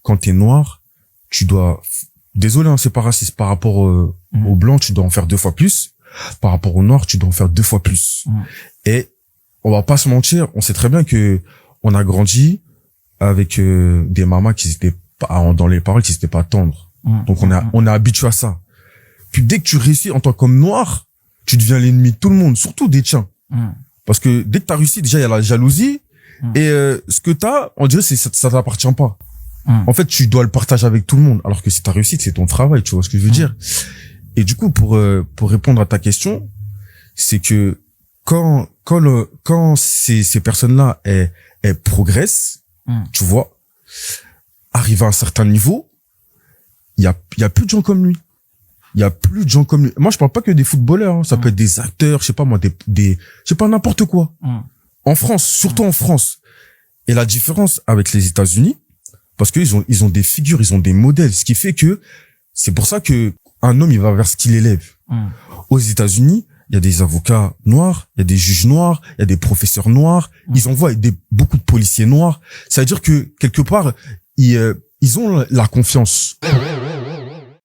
quand t'es noir, tu dois, désolé, hein, c'est pas raciste, par rapport aux blancs, tu dois en faire 2 fois plus. Par rapport aux noirs, tu dois en faire 2 fois plus. Et on va pas se mentir, on sait très bien que on a grandi avec des mamas qui étaient pas dans les paroles, qui étaient pas tendres. Donc on est habitué à ça. Puis dès que tu réussis en tant qu'homme noir, tu deviens l'ennemi de tout le monde, surtout des tiens. Parce que dès que t'as réussi, déjà il y a la jalousie et ce que t'as, on dirait ça t'appartient pas. En fait, tu dois le partager avec tout le monde, alors que si ta réussite, c'est ton travail, tu vois ce que je veux dire. Et du coup, pour répondre à ta question, c'est que quand ces personnes-là elles progressent, tu vois, arrivent à un certain niveau, il y a plus de gens comme lui. Il y a plus de gens comme lui. Moi, je parle pas que des footballeurs, hein. Ça peut être des acteurs, je sais pas moi, je sais pas, n'importe quoi. En France, surtout en France. Et la différence avec les États-Unis, parce que ils ont des figures, ils ont des modèles, ce qui fait que c'est pour ça que un homme, il va vers ce qu'il élève. Aux États-Unis, il y a des avocats noirs, il y a des juges noirs, il y a des professeurs noirs, ils envoient beaucoup de policiers noirs. Ça veut dire que quelque part, ils ont la confiance.